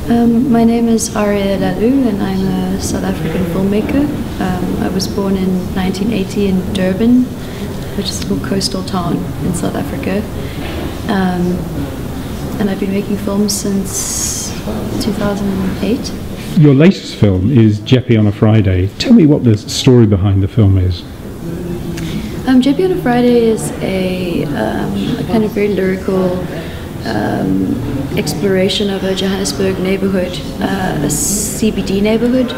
My name is Arya Lalloo and I'm a South African filmmaker. I was born in 1980 in Durban, which is a little coastal town in South Africa. And I've been making films since 2008. Your latest film is Jeppe On A Friday. Tell me what the story behind the film is. Jeppe On A Friday is a kind of very lyrical exploration of a Johannesburg neighbourhood, a CBD neighbourhood.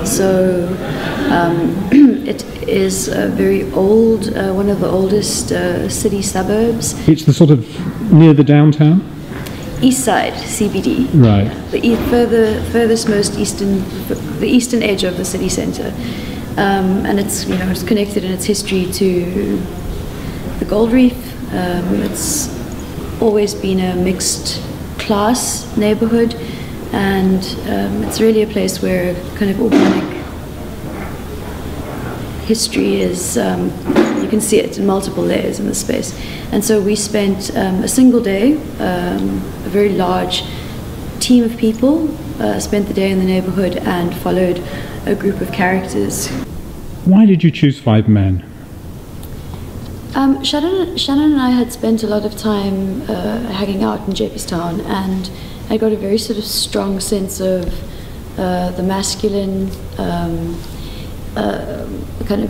So it is a very old, one of the oldest city suburbs. It's the sort of near the downtown? East side CBD. Right. The furthest most eastern, the eastern edge of the city centre. And it's, you know, it's connected in its history to the Gold Reef. It's always been a mixed class neighbourhood, and it's really a place where kind of organic history is, you can see it in multiple layers in the space. And so we spent a single day, a very large team of people spent the day in the neighbourhood and followed a group of characters. Why did you choose 5 men? Shannon and I had spent a lot of time hanging out in Jeppestown, and I got a very sort of strong sense of the masculine, kind of,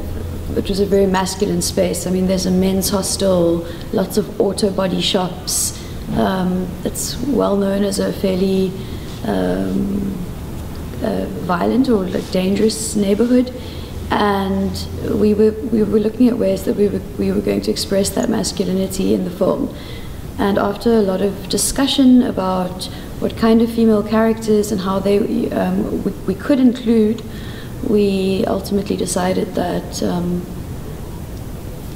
it was a very masculine space. I mean, there's a men's hostel, lots of auto body shops. It's well known as a fairly violent or like dangerous neighborhood. And we were looking at ways that we were going to express that masculinity in the film. And after a lot of discussion about what kind of female characters and how they we could include, we ultimately decided that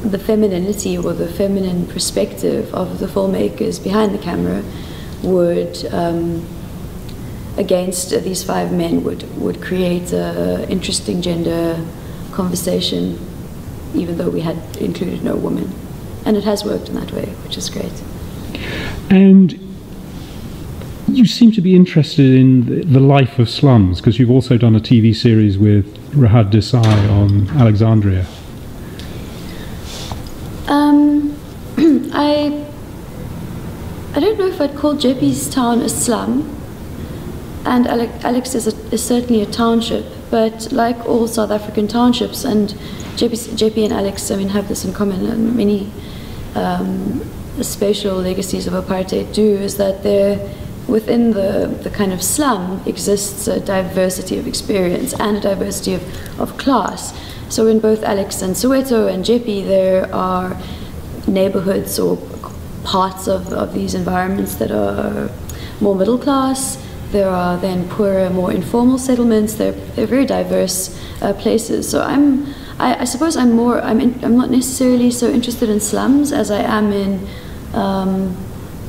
the femininity or the feminine perspective of the filmmakers behind the camera would, against these 5 men, would create an interesting gender conversation, even though we had included no woman. And it has worked in that way, which is great. And you seem to be interested in the life of slums, because you've also done a TV series with Rahad Desai on Alexandria. I don't know if I'd call Jeppe's town a slum, and Alex is certainly a township, but like all South African townships, and Jeppe and Alex, I mean, have this in common, and many spatial legacies of apartheid do, is that within the kind of slum exists a diversity of experience and a diversity of class. So in both Alex and Soweto and Jeppe, there are neighbourhoods or parts of these environments that are more middle class. There are then poorer, more informal settlements. They're very diverse places. So I suppose I'm not necessarily so interested in slums as I am in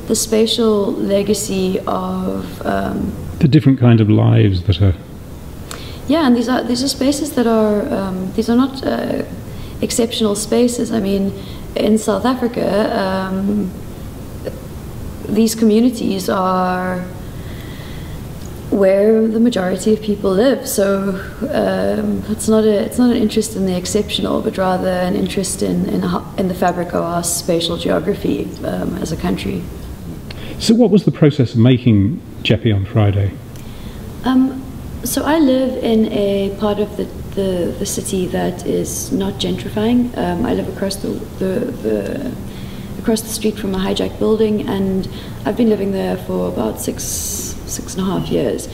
the spatial legacy of the different kind of lives that are. Yeah, and these are spaces that are these are not exceptional spaces. I mean, in South Africa, these communities are where the majority of people live. So it's not an interest in the exceptional, but rather an interest in the fabric of our spatial geography as a country. So what was the process of making Jeppe On Friday? So I live in a part of the city that is not gentrifying. I live across across the street from a hijacked building, and I've been living there for about six and a half years.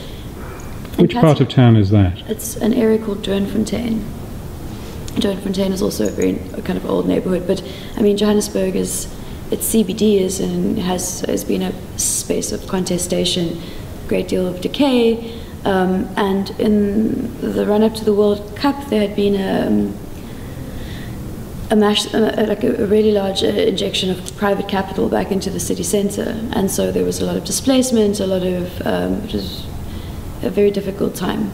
Which part of town is that? It's an area called Doornfontein. Doornfontein is also a kind of old neighbourhood, but I mean, Johannesburg its CBD is and has been a space of contestation, a great deal of decay, and in the run-up to the World Cup, there had been a really large injection of private capital back into the city centre, and so there was a lot of displacement, a lot of which was a very difficult time,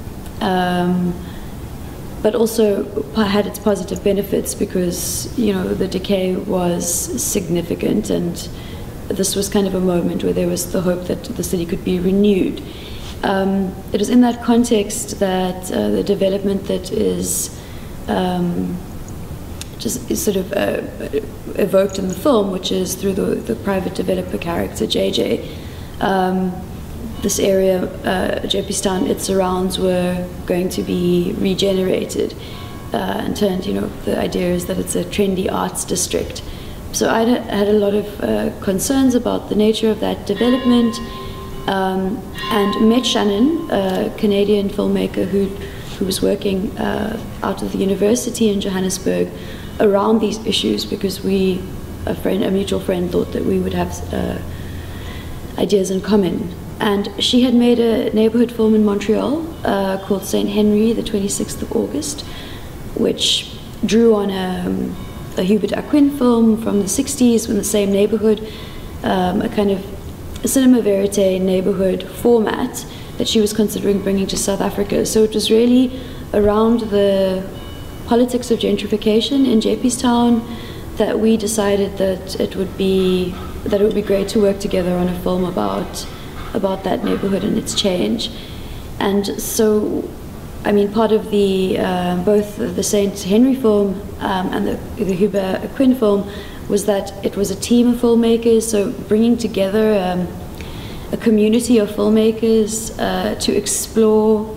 but also had its positive benefits because, you know, the decay was significant, and this was kind of a moment where there was the hope that the city could be renewed. it is in that context that the development that is sort of evoked in the film, which is through the private developer character JJ. This area, Jeppestown, its surrounds were going to be regenerated and turned, the idea is that it's a trendy arts district. So I had a lot of concerns about the nature of that development, and met Shannon, a Canadian filmmaker who was working out of the university in Johannesburg around these issues, because a mutual friend, thought that we would have ideas in common. And she had made a neighbourhood film in Montreal called St. Henry, the 26th of August, which drew on a Hubert Aquin film from the 60s in the same neighbourhood, a kind of a cinema verite neighbourhood format that she was considering bringing to South Africa. So it was really around the politics of gentrification in Jeppestown that we decided that it would be great to work together on a film about that neighbourhood and its change. And so, part of the both the St. Henry film and the Hubert Aquin film was that it was a team of filmmakers, so bringing together a community of filmmakers to explore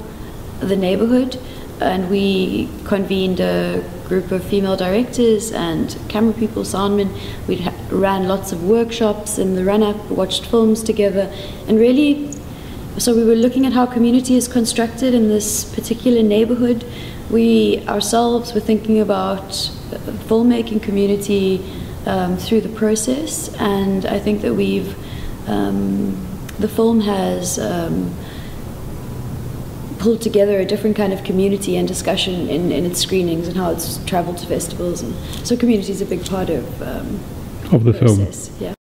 the neighbourhood. And we convened a group of female directors and camera people, soundmen. We ran lots of workshops in the run-up, watched films together, and really, so we were looking at how community is constructed in this particular neighbourhood. We ourselves were thinking about filmmaking community through the process, and I think that the film has pulled together a different kind of community and discussion in its screenings and how it's travelled to festivals, and so community is a big part of the process. film. Yeah.